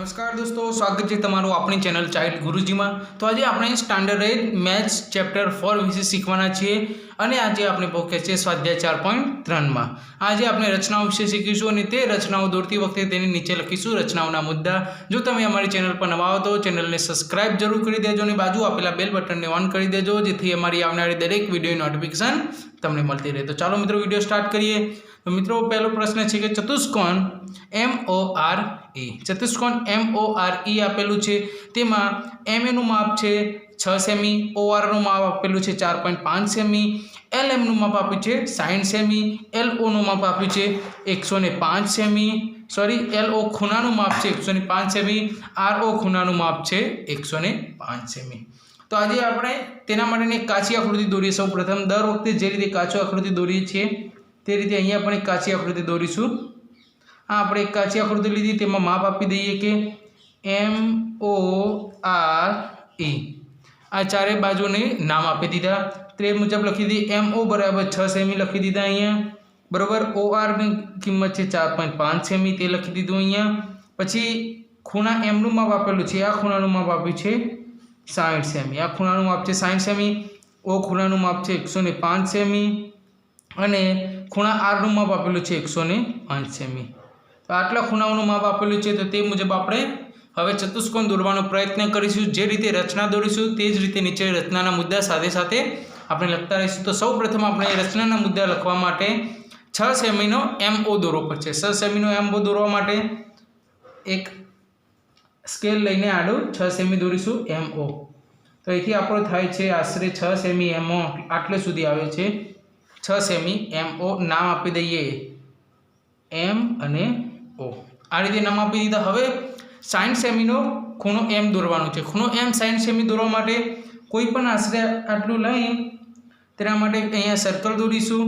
नमस्कार दोस्तों, स्वागत है तमारू अपनी चैनल चाइल्ड गुरुजी में। तो आज આપણે સ્ટાન્ડર્ડ 8 મેથ્સ ચેપ્ટર 4 વિશે શીખવાના છીએ અને આજે આપણે પહોંચે છે સ્વાધ્યાય 4.3 માં। આજે આપણે રચનાઓ વિશે શીખીશું અને તે રચનાઓ દોરતી વખતે તેની નીચે લખીશું રચનાઓના મુદ્દા। જો તમે અમારી ચેનલ પર નવા હો તો ચેનલને સબસ્ક્રાઇબ જરૂર કરી દેજો અને બાજુ આપેલા બેલ બટનને ઓન કરી દેજો જેથી અમારી આવનારી દરેક વિડિયોની નોટિફિકેશન તમને મળતી રહે। તો ચાલો મિત્રો વિડિયો સ્ટાર્ટ કરીએ। तो मित्रों पहलो प्रश्न है कि चतुष्कोण MORE चतुष्कोण MORE आपेलू है तेमा MA नु माप है 6 सेमी, OR नु माप आपेलू है 4.5 सेमी, LM नु माप आप्युं छे 60 सेमी, LO नु माप आप्युं छे 105 सेमी, सॉरी LO खूणा नु माप है 105 सेमी, RO खूणा नु माप है 105 सेमी। तो आज आपणे तेना माटेनी एक काची आकृति दोरीए। सौ प्रथम दर वखते जे रीते काचो आकृति दोरीए छीए ते रीते अहींया पण एक काची आकृति दोरीशुं। आ आपणे एक काची आकृति लीधी तेमां माप आपी दઈએ के MORE आ चारे बाजुने नाम आपी दीधा। ते मुजब लखी दी MO बराबर 6 सेमी लखी दीधा अहींया बराबर। OR ની કિંમત છે 4.5 સેમી તે લખી દીધું अहींया। પછી ખૂણા M નું માપ આપેલું છે, આ ખૂણાનું માપ આપ્યું છે 60 સેમી, આ ખૂણાનું માપ છે 60 સેમી, O ખૂણાનું માપ છે 105 સેમી અને ખૂણા R નું માપ આપેલું છે 105 સેમી। તો આટલા ખૂણાઓનું માપ આપેલું છે તો તે મુજબ આપણે હવે ચતુષ્કોણ દોરવાનો પ્રયત્ન કરીશું। જે રીતે રચના દોરીશું તે જ રીતે નીચે રચનાના મુદ્દા સાથે સાથે આપણે લખતા રહીશું। તો સૌપ્રથમ આપણે રચનાના મુદ્દા લખવા માટે 6 સેમીનો MO દોરવો પડશે। 6 સેમીનો MO દોરવા માટે એક સ્કેલ લઈને આડું 6 સેમી દોરીશું MO। તો અહીંથી આપણો થાય છે આશરે 6 સેમી MO આટલે સુધી આવે છે 6 સેમી MO। नाम आपी दઈએ M અને O। आ रीते नाम आपी दीधा। हवे 60 सेमीनो खूणो M દોરવાનો છે। ખૂણો M 60 सेमी દોરવા માટે કોઈ પણ આશરે આટલું લઈ તેના માટે અહીંયા સર્કલ દોરીશું।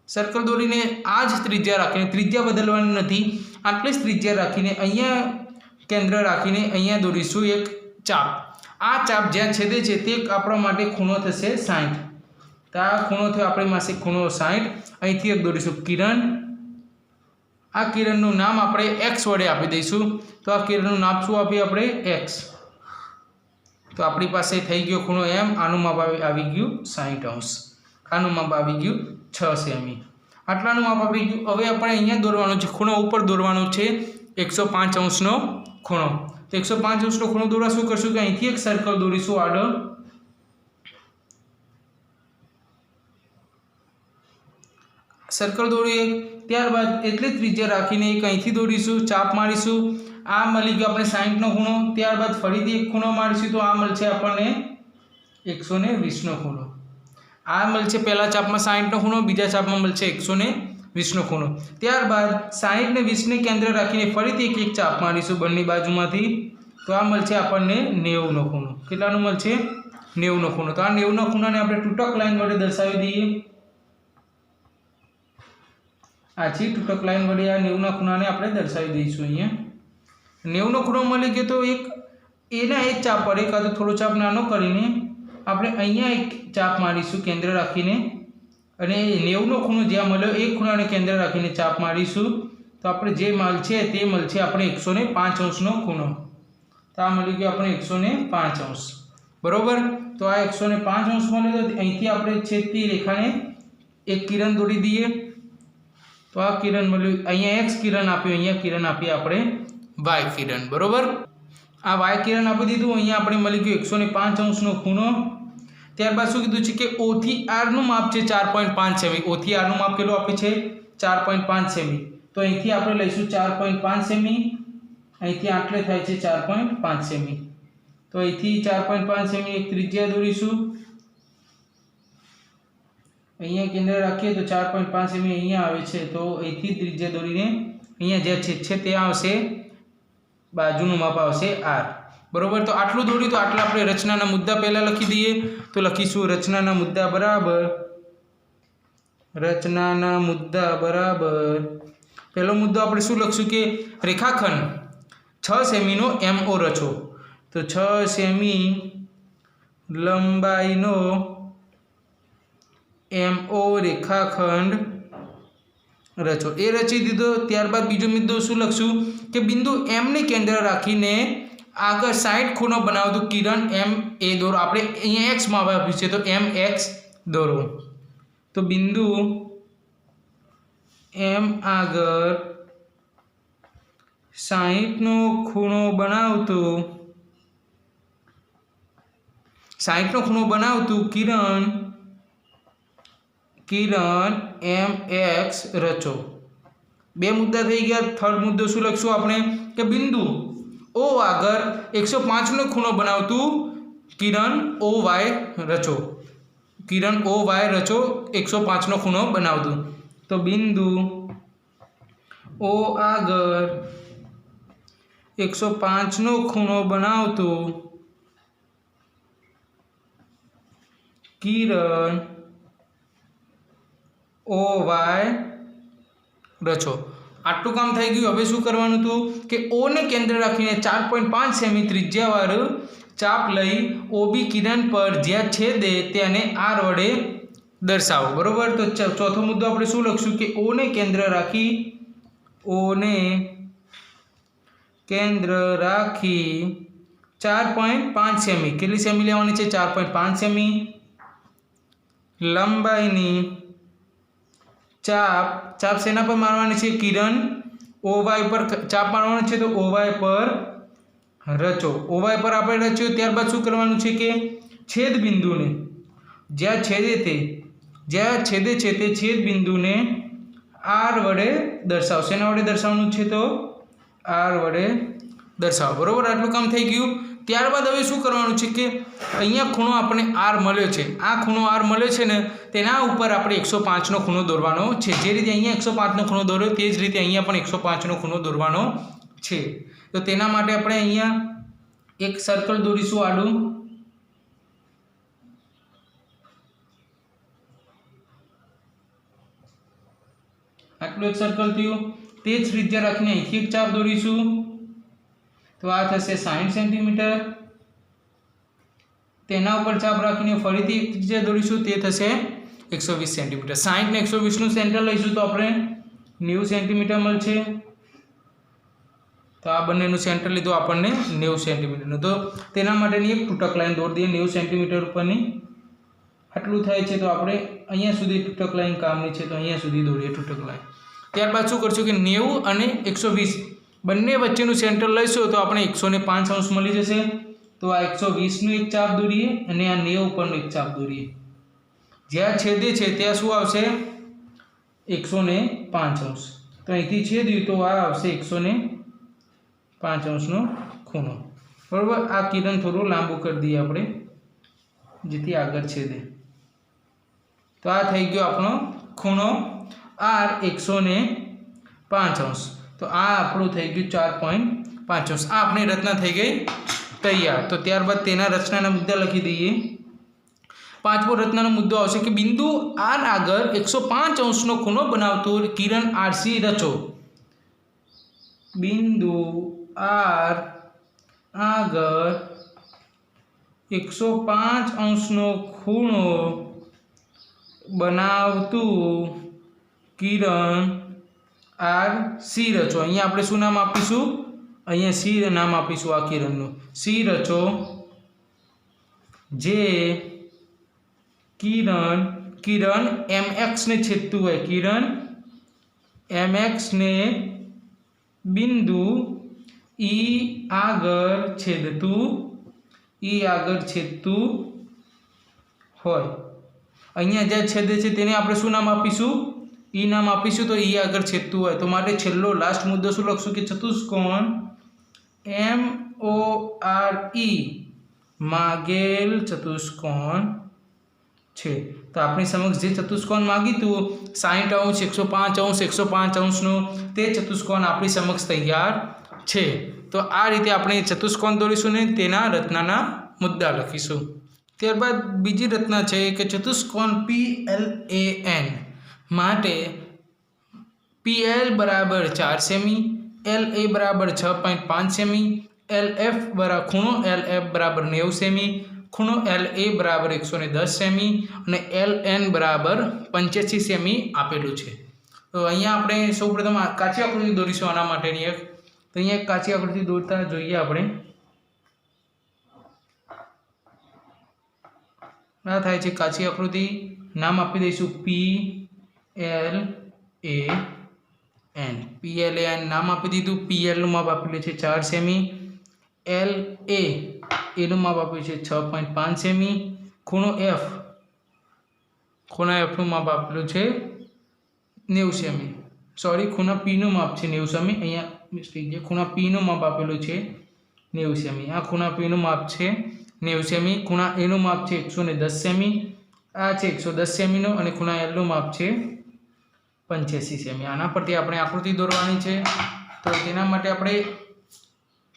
સર્કલ દોરીને આ જ ત્રિજ્યા રાખીને, ત્રિજ્યા બદલવાની નથી, આટલી જ ત્રિજ્યા રાખીને અહીંયા કેન્દ્ર રાખીને અહીંયા દોરીશું એક ચાપ। આ ચાપ જ્યાં છેદે છે તે આપણા માટે ખૂણો થશે 60। तो आ खूणो थयो आपणी पासे खूणो 60। અહીંથી એક દોરીશું કિરણ। આ કિરણનું નામ આપણે x વડે આપી દઈશું। તો આ કિરણનું નામ શું આપીએ આપણે x। તો આપણી પાસે થઈ ગયો ખૂણો m, આનું માપ આવી ગયું 60 અંશ, આનું માપ આવી ગયું 6 સેમી, આટલાનું માપ આવી ગયું। હવે આપણે અહીંયા દોરવાનો છે ખૂણો, ઉપર દોરવાનો છે 105 અંશનો ખૂણો। તો 105 અંશનો ખૂણો દોરવા શું કરશું કે અહીંથી એક સર્કલ દોરીશું આડો, सर्कल दौड़ीए। त्यारबाद एटली त्रिज्या राखीने एक अहींथी दौरीशुं, चाप मारीशुं। आ मळी गयो आपणे 60 नो खूणो। त्यारबाद फरीथी एक खूणो मारीशुं तो आ मळशे आपणने 120 नो खूणो। आ मळशे पहेला चापमां 60 नो खूणो, बीजा चापमां मळशे 120 नो खूणो। त्यारबाद 60 ने 20 ने केंद्र राखीने फरीथी एक चाप मारीशुं बंने बाजुमांथी तो आ मळशे आपणने 90 नो खूणो। केटलानो मळशे 90 नो खूणो। तो आ 90 नो खूणाने आपणे तूटक लाइन वडे दर्शावी दઈએ। आछी तूटक लाइन वडे आ 90 ना खूणाने આપણે દર્શાવી દઈશું। અહીંયા 90 નો ખૂણો મળી ગયો તો એક એના એક ચાપ પડે કાં તો થોડો ચાપ નાનો કરીને આપણે અહીંયા એક ચાપ મારીશું કેન્દ્ર રાખીને અને 90 નો ખૂણો જ્યાં મળ્યો એક ખૂણાને કેન્દ્ર રાખીને ચાપ મારીશું તો આપણે જે માલ છે તે મળશે આપણે 105 અંશનો ખૂણો। તો આ મળી ગયો આપણે 105 અંશ બરોબર। તો આ 105 અંશ મળ્યો તો અહીંથી આપણે છેદતી રેખાને એક કિરણ દોરી દઈએ। तो आ किरण मळ्युं, अहींया x किरण आप्युं, अहींया किरण आपी आपणे y किरण बरोबर। आ y किरण आपी दीधुं। अहींया आपणे मळी गयो 105 अंशनो खूणो। त्यारबाद शुं कीधुं छे के O થી R નું માપ છે 4.5 સેમી। O થી R નું માપ કેટલું આપ્યું છે 4.5 સેમી। તો અહીંથી આપણે લઈશું 4.5 સેમી, અહીંથી આટલે થાય છે 4.5 સેમી। તો અહીંથી 4.5 સેમી એક ત્રિજ્યા દોરીશું। અહીંયા કેન્દ્ર રાખીએ તો 4.5 સેમી અહીંયા આવે છે તો અહીંથી ત્રિજ્યા દોરીને અહીંયા જે છેદ છે તે આવશે, બાજુનું માપ આવશે r બરોબર। તો આટલું દોર્યું તો આટલા આપણે રચનાના મુદ્દા પહેલા લખી દઈએ। તો લખીશું રચનાના મુદ્દા બરાબર પહેલો મુદ્દો આપણે શું લખશું કે રેખાખંડ 6 સેમીનો MO રચો। તો 6 સેમી લંબાઈનો MO રેખાખંડ રચો। એ રચી દીધો। ત્યારબાદ બીજો મુદ્દો શું લખશું કે બિંદુ એમ ને કેન્દ્ર રાખીને આગળ 60 ખૂણો બનાવતું કિરણ એમ એ દોરો। આપણે અહીંયા એક્સ માં આપ્યું છે તો એમ એક્સ દોરો। તો બિંદુ એમ આગળ 60 નો ખૂણો બનાવતું કિરણ એમ એક્સ રચો। બે મુદ્દા થઈ ગયા। થર્ડ મુદ્દો શું લખશું આપણે કે બિંદુ ઓ આગળ 105 નો ખૂણો બનાવતું કિરણ ઓ વાય રચો। કિરણ ઓ વાય રચો 105 નો ખૂણો બનાવતું। તો બિંદુ ઓ આગળ 105 નો ખૂણો બનાવતું કિરણ ઓ વાય રચો। આટલું કામ થઈ ગયું। હવે શું કરવાનું હતું કે ઓ ને કેન્દ્ર રાખીને 4.5 સેમી ત્રિજ્યાવાળું ચાપ લઈ ઓબી કિરણ પર જ્યાં છેદે તેને આર વડે દર્શાવો। બરોબર। તો ચોથો મુદ્દો આપણે શું લખશું કે ઓ ને કેન્દ્ર રાખી 4.5 સેમી કેટલી સેમી લેવાની છે 4.5 સેમી લંબાઈની ચાપ શેના પર મારવાની છે કિરણ ઓવાય પર ચાપ મારવાની છે। તો ઓવાય પર રચો। ઓવાય પર આપણે રચ્યો। ત્યારબાદ શું કરવાનું છે કે છેદ બિંદુને જ્યાં છેદે છે તે છેદ બિંદુને આર વડે દર્શાવો। શેના વડે દર્શાવવાનું છે તો આર વડે દર્શાવો। બરોબર। આટલું કામ થઈ ગયું। ત્યારબાદ હવે શું કરવાનું છે કે અહીંયા ખૂણો આપણે આર મળ્યો છે। આ ખૂણો આર મળ્યો છે ને તેના ઉપર આપણે 105 નો ખૂણો દોરવાનો છે। જે રીતે અહીંયા 105 નો ખૂણો દોર્યો તે જ રીતે અહીંયા પણ 105 નો ખૂણો દોરવાનો છે। તો તેના માટે આપણે અહીંયા એક સર્કલ દોરીશું આડું। આટલું એક સર્કલ થયું। તે જ ત્રિજ્યા રાખીને અહીંથી એક ચાપ દોરીશું। તો આ થશે 60 સેન્ટીમીટર। તેના ઉપર ચાપ રાખીને ફરીથી એક ત્રિજ્યા દોરીશું। તે થશે 120 સેન્ટીમીટર। 60 ને 120 નું સેન્ટર લઈશું તો આપણે 90 સેન્ટીમીટર મળશે। તો આ બંનેનું સેન્ટર લીધું આપણને 90 સેન્ટીમીટરનું। તો તેના માટેની એક તૂટક લાઈન દોરી દઈએ 90 સેન્ટીમીટર ઉપરની। આટલું થાય છે તો આપણે અહીંયા સુધી તૂટક લાઈન કામની છે તો અહીંયા સુધી દોરીએ તૂટક લાઈન। ત્યારબાદ શું કરશું કે 90 અને 120 બંને વચ્ચેનું સેન્ટર લઈશું તો આપણે 105 અંશ મળી જશે। તો આ 120 નું એક ચાપ દોરીએ અને આ 90 ઉપરનું એક ચાપ દોરીએ। જ્યાં છેદે છે ત્યાં શું આવશે 105 અંશ। તો અહીંથી છેદ્યું તો આ આવશે 105 અંશનો ખૂણો। બરાબર। આ કિરણ થોડું લાંબુ કરી દઈએ આપણે જેથી આગળ છેદે। તો આ થઈ ગયો આપણો ખૂણો આર 105 અંશ। તો આ આપણું થઈ ગયું 4.5 અંશ। આ આપણી રચના થઈ ગઈ તૈયાર। તો ત્યારબાદ તેના રચનાના મુદ્દા લખી દઈએ। પાંચમો રચનાનો મુદ્દો આવશે કે બિંદુ આર આગળ 105 અંશનો ખૂણો બનાવતું કિરણ આરસી રચો। બિંદુ આર આગળ 105 અંશનો ખૂણો બનાવતું કિરણ આર સી રચો। અહીંયા આપણે શું નામ આપીશું અહીંયા સી નામ આપીશું આ કિરણનું સી રચો। જે કિરણ mx ને છેદતું હોય કિરણ mx ને બિંદુ E આગળ છેદતું હોય। અહીંયા જ્યાં છેદે છે તેને આપણે શું નામ આપીશું E નામ આપીશું। તો E આગળ છેદતું હોય તો માટે છેલ્લો લાસ્ટ મુદ્દો શું લખશું કે ચતુષ્કોણ MORE માગેલ ચતુષ્કોણ છે। તો આપણી સમક્ષ જે ચતુષ્કોણ માંગીતું 60 અંશ 105 અંશ 105 અંશનું તે ચતુષ્કોણ આપણી સમક્ષ તૈયાર છે। તો આ રીતે આપણે ચતુષ્કોણ દોરીશું ને તેના રચનાના મુદ્દા લખીશું। ત્યારબાદ બીજી રચના છે કે ચતુષ્કોણ PLAN માટે PL બરાબર 4 સેમી LA બરાબર 6.5 સેમી LF બરાબર ખૂણો LF બરાબર 90 સેમી ખૂણો LA બરાબર 110 સેમી અને LN બરાબર 85 સેમી આપેલું છે। તો અહીંયા આપણે સૌપ્રથમ કાચી આકૃતિ દોરીશું આના માટેની એક. તો અહીંયા એક કાચી આકૃતિ દોરતા જોઈએ આપણે. આ થાય છે કાચી આકૃતિ. નામ આપી દઈશું PLAN. PLAN નામ આપી દીધું. PL નું માપ આપેલું છે 4 સેમી. LA એનું માપ આપ્યું છે 6.5 સેમી. ખૂણો F, ખૂણા F નું માપ આપેલું છે 90 સેમી. સોરી, ખૂણા P નું માપ છે 90 સેમી. અહીંયા મિસ્ટેક છે. ખૂણા P નું માપ આપેલું છે 90 સેમી. આ ખૂણા P નું માપ છે 90 સેમી. ખૂણા A નું માપ છે 110 સેમી. આ છે 110 સેમીનો. અને ખૂણા L નું માપ છે 85 સેમી. આના પરથી આપણે આકૃતિ દોરવાની છે. તો તેના માટે આપણે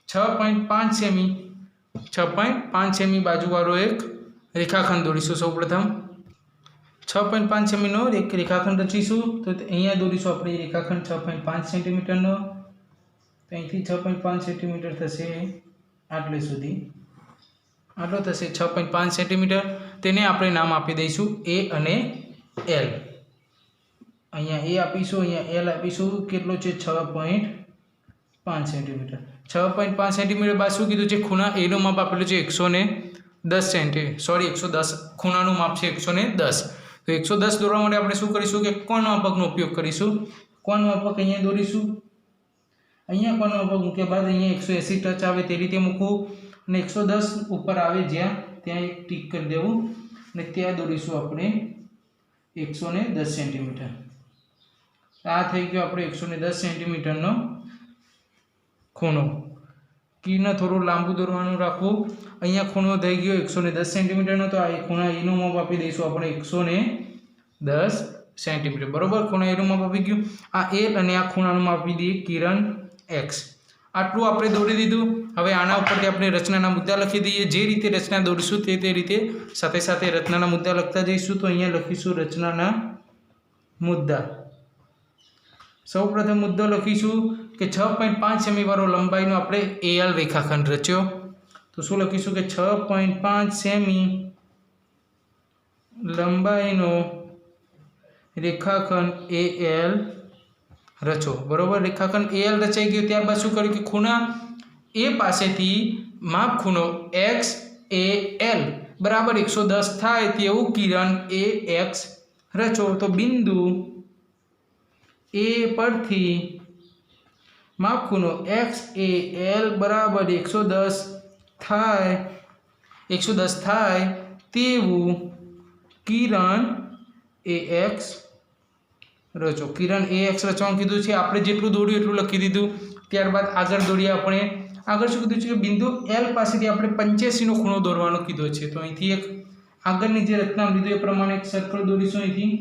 6.5 સેમી 6.5 સેમી બાજુવાળો એક રેખાખંડ દોરીશું. સૌપ્રથમ 6.5 સેમીનો એક રેખાખંડ રચીશું. તો અહીંયા દોરીશું આપણે રેખાખંડ 6.5 સેન્ટીમીટરનો. તો અહીંથી 6.5 સેન્ટીમીટર થશે આટલે સુધી. આટલો થશે 6.5 સેન્ટીમીટર. તેને આપણે નામ આપી દઈશું A અને L. અહીંયા A આપીશું, અહીંયા L આપીશું. કેટલો છે? 6.5 સેન્ટીમીટર. 6.5 સેન્ટીમીટર બાદ શું કીધું છે? ખૂણા A નું માપ આપેલું છે 110. ખૂણાનું માપ છે 110. તો 110 દોરવા માટે આપણે શું કરીશું કે કોણ માપકનો ઉપયોગ કરીશું. કોણ માપક અહીંયા દોરીશું. અહીંયા કોણ માપક મૂક્યા બાદ અહીંયા 180 ટચ આવે તે રીતે મૂકવું. અને 110 ઉપર આવે જ્યાં ત્યાં એક ટીક કરી દેવું. અને ત્યાં દોરીશું આપણે 110 સેન્ટીમીટર. આ થઈ ગયો આપણે 110 સેન્ટીમીટરનો ખૂણો. કીને થોડું લાંબુ દોરવાનું રાખવું. અહીંયા ખૂણો થઈ ગયો 110 સેન્ટીમીટરનો. તો આ ખૂણા એનું માપ આપી દઈશું આપણે 110 સેન્ટીમીટર. બરોબર, ખૂણા એનું માપ આપી ગયું. આ L અને આ ખૂણાનું માપ આપી દઈએ કિરણ X. આટલું આપણે દોરી દીધું. હવે આના ઉપરથી આપણે રચનાના મુદ્દા લખી દઈએ. જે રીતે રચના દોરીશું તે રીતે સાથે સાથે રચનાના મુદ્દા લખતા જઈશું. તો અહીંયા લખીશું રચનાના મુદ્દા. સૌપ્રથમ મુદ્દો લખીશું કે 6.5 સેમી વાળો લંબાઈનો આપણે AL રેખાખંડ રચ્યો. તો શું લખીશું કે 6.5 સેમી લંબાઈનો રેખાખંડ AL રચો. બરોબર, રેખાખંડ AL રચાઈ ગયો. ત્યારબાદ શું કર્યું કે ખૂણા A પાસેથી માપ ખૂણો XAL બરાબર 110 થાય તેવું કિરણ AX રચો. તો બિંદુ A પરથી માપ ખૂણો XAL બરાબર 110 થાય તેવું કિરણ AX રચો. કિરણ AX રચવાનું કીધું છે. આપણે જેટલું દોડ્યું એટલું લખી દીધું. ત્યારબાદ આગળ દોડીએ આપણે. આગળ શું કીધું છે કે બિંદુ L પાસેથી આપણે 85 નો ખૂણો દોરવાનો કીધો છે. તો અહીંથી એક આગળની જે રચના લીધું એ પ્રમાણે એક સર્કલ દોરીશું. અહીંથી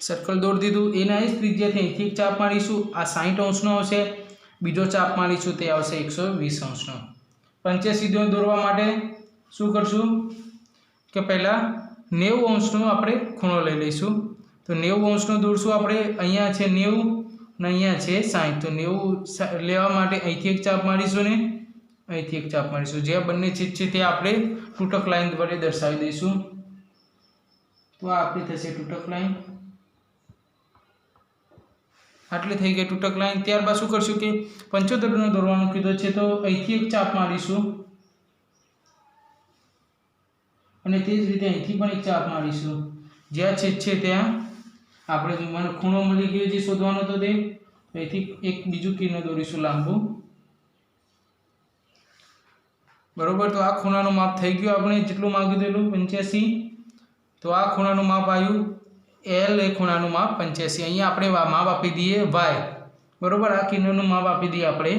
સર્કલ દોરી દીધું. એના જ ત્રિજ્યાથી અહીંથી એક ચાપ મારીશું. આ 60 અંશનો આવશે. બીજો ચાપ મારીશું તે આવશે 120 અંશનો. 85 દોરવા માટે શું કરશું કે પહેલાં 90 અંશનો આપણે ખૂણો લઈ લઈશું. તો 90 અંશનો દોરશું આપણે. અહીંયા છે 90 અને અહીંયા છે 60. તો 90 લેવા માટે અહીંથી એક ચાપ મારીશું ને અહીંથી એક ચાપ મારીશું. જે બંને છેદ છે તે આપણે તૂટક લાઈન વડે દર્શાવી દઈશું. તો આ આપણી થશે તૂટક લાઈન. આટલી થઈ ગઈ તૂટક લાઈન. ત્યારબાદ શું કરશું કે 75 દોરવાનું કીધું છે. તો અહીંથી એક ચાપ મારીશું અને તે જ રીતે અહીંથી પણ એક ચાપ મારીશું. જ્યાં છેદ છે ત્યાં આપણે મને ખૂણો મળી ગયો જે શોધવાનો હતો તે. અહીંથી એક બીજું કિરણ દોરીશું લાંબુ. બરોબર, તો આ ખૂણાનું માપ થઈ ગયું. આપણે જેટલું માંગ્યું એટલું 85. તો આ ખૂણાનું માપ આવ્યું L. એ ખૂણાનું માપ 85. અહીંયા આપણે માપ આપી દઈએ Y. બરોબર, આ કિરણનું માપ આપી દઈએ આપણે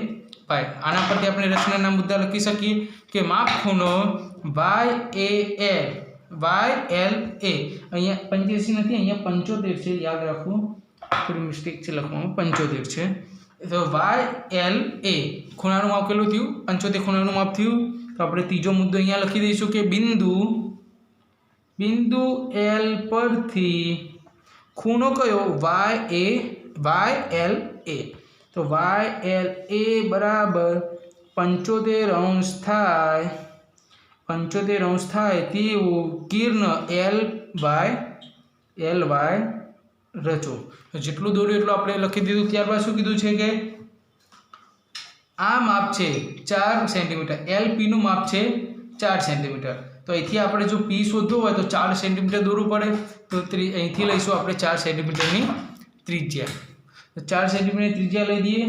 Y. આના પરથી આપણે રચનાના મુદ્દા લખી શકીએ કે માપ ખૂણો YAL અહીંયા 85 નથી, અહીંયા 75 છે. યાદ રાખવું, થોડી મિસ્ટેક છે લખવામાં. 75 છે. તો YLA ખૂણાનું માપ કેટલું થયું? 75 ખૂણાનું માપ થયું. તો આપણે ત્રીજો મુદ્દો અહીંયા લખી દઈશું કે બિંદુ L પરથી ખૂણો કયો? YLA. તો YLA બરાબર 75 અંશ થાય 75 અંશ થાય તેવું કિર્ન એલ વાય રચો. જેટલું દોર્યું એટલું આપણે લખી દીધું. ત્યારબાદ શું કીધું છે કે આ માપ છે 4 સેન્ટીમીટર, એલપીનું માપ છે 4 સેન્ટીમીટર. તો અહીંથી આપણે જો પી શોધવું હોય તો 4 સેન્ટીમીટર દોરવું પડે. તો અહીંથી લઈશું આપણે 4 સેન્ટીમીટરની ત્રિજ્યા. તો 4 સેન્ટીમીટરની ત્રિજ્યા લઈ દઈએ.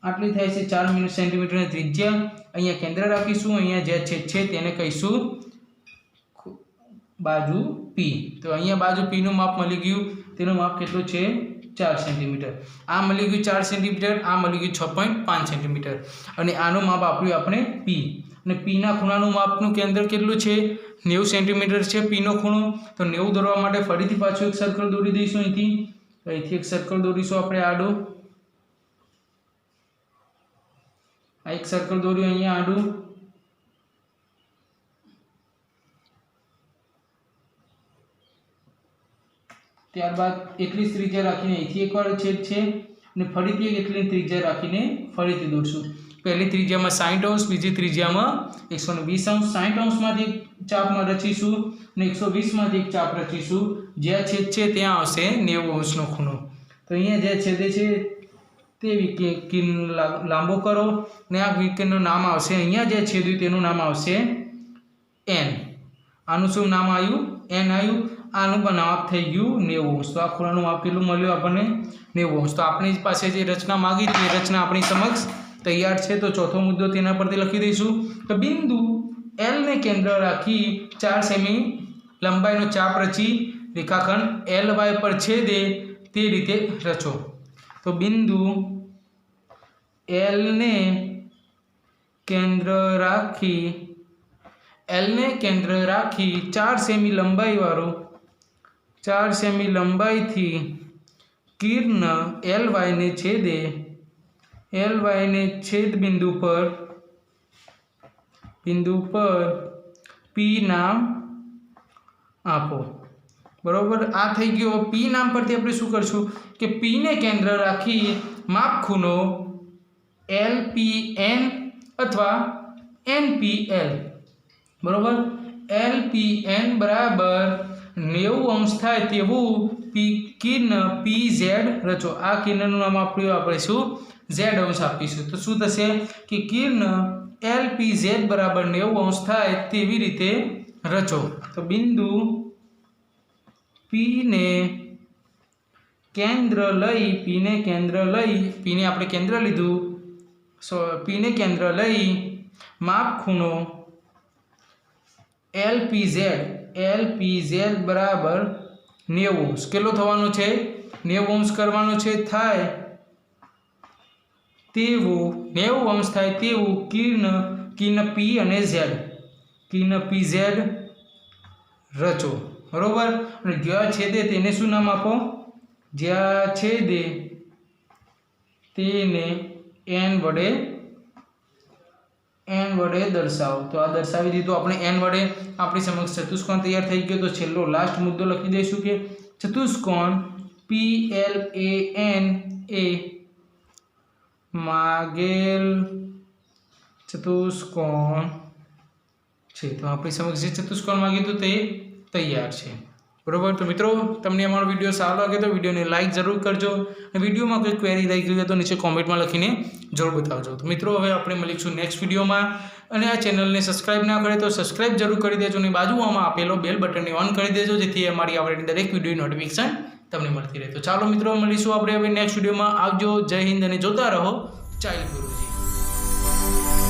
આટલી થાય છે 4 સેન્ટીમીટરની ત્રિજ્યા. અહીંયા કેન્દ્ર રાખીશું. અહીંયા જે છેદ છે તેને કહીશું બાજુ પી. તો અહીંયા બાજુ પીનું માપ મળી ગયું. તેનું માપ કેટલું છે 4 સેન્ટીમીટર. આ મળી ગયું 4 સેન્ટીમીટર, આ મળી ગયું 6.5 સેન્ટીમીટર. અને આનું માપ આપ્યું આપણે પી. અને પીના ખૂણાનું માપનું કેન્દ્ર કેટલું છે 90 સેન્ટીમીટર છે પીનો ખૂણો. તો 90 દોરવા માટે ફરીથી પાછું એક સર્કલ દોરી દઈશું. અહીંથી એક સર્કલ દોરીશું આપણે આડું. આ એક સર્કલ દોર્યું અહીંયા આડું. ત્યારબાદ એટલી ત્રિજ્યા રાખીને અહીંથી એકવાર છેદ છે અને ફરીથી એટલી ત્રિજ્યા રાખીને ફરીથી દોરશું. પહેલી ત્રિજ્યામાં 60 અંશ, બીજી ત્રિજ્યામાં 120 અંશ. 60 અંશમાંથી એક ચાપમાં રચીશું અને 120 માંથી એક ચાપ રચીશું. જ્યાં છેદ છે ત્યાં આવશે 90 અંશનો ખૂણો. તો અહીંયા જે છેદે છે તે વિકર્ણ લાંબો કરો અને આ વિકર્ણનું નામ આવશે, અહીંયા જે છેદ્યું તેનું નામ આવશે એન. આનું શું નામ આવ્યું? એન આવ્યું. આનું માપ થઈ ગયું 90 અંશ. તો આ ખૂણાનું માપ કેટલું મળ્યું આપણને 90 અંશ. તો આપણી પાસે જે રચના માંગી હતી એ રચના આપણી સમક્ષ તૈયાર છે. તો ચોથો મુદ્દો તેના પરથી લખી દઈશું. તો બિંદુ એલ ને કેન્દ્ર રાખી 4 સેમી લંબાઈનો ચાપ રચી રેખાખંડ એલ વાય પર છેદે તે રીતે રચો. તો બિંદુ એલ ને કેન્દ્ર રાખી 4 સેમી લંબાઈવાળો 4 સેમી લંબાઈથી કિર્ન એલ વાયને છેદે છેદ બિંદુ પર પી નામ આપો. બરોબર, આ થઈ ગયો. પી નામ પરથી આપણે શું કરશું કે પી ને કેન્દ્ર રાખી માપ ખૂણો LPN અથવા NPL. બરોબર, LPN બરાબર 90 અંશ થાય તેવું કિર્ન PZ રચો. આ કિર્નનું નામ આપણે શું Z અંશ આપીશું. તો શું થશે કે કિર્ન LPZ બરાબર 90 અંશ થાય તેવી રીતે રચો. તો બિંદુ P ને કેન્દ્ર લઈ P ને આપણે કેન્દ્ર લીધું. P ને કેન્દ્ર લઈ માપ ખૂણો LPZ બરાબર 90 અંશ. કેટલો થવાનો છે 90 અંશ કરવાનો છે. થાય તેવું 90 અંશ થાય તેવું કિર્ન P અને Z કિર્ન PZ રચો. બરોબર, અને જ્યાં છેદે તેને શું નામ આપો? જ્યાં છેદે તેને n વડે દર્શાવો. તો આ દર્શાવી દીધું આપણે n વડે. આપણી સમક્ષ ચતુષ્કોણ તૈયાર થઈ ગયો. તો છેલ્લો લાસ્ટ મુદ્દો લખી દઈશું કે ચતુષ્કોણ PLAN એ માગેલ ચતુષ્કોણ છે. તો આપણી સમક્ષ જે ચતુષ્કોણ માંગ્યું હતું તે તૈયાર છે. બરોબર, તો મિત્રો તમને અમારો વિડીયો સારો લાગે તો વિડીયોને લાઇક જરૂર કરજો. અને વિડીયોમાં કોઈ ક્વેરી રહી ગઈ હોય તો નીચે કોમેન્ટમાં લખીને જરૂર બતાવજો. તો મિત્રો હવે આપણે મળીશું નેક્સ્ટ વિડીયોમાં. અને આ ચેનલને સબસ્ક્રાઇબ ના કરે તો સબસ્ક્રાઇબ જરૂર કરી દેજો અને બાજુમાં આપેલો બેલ બટનને ઓન કરી દેજો, જેથી અમારી આવડેલી દરેક વિડીયો નોટિફિકેશન તમને મળતી રહે. તો ચાલો મિત્રો મળીશું આપણે હવે નેક્સ્ટ વિડીયોમાં. આવજો, જય હિન્દ અને જોતા રહો ચાઇલ્ડ ગુરુજી.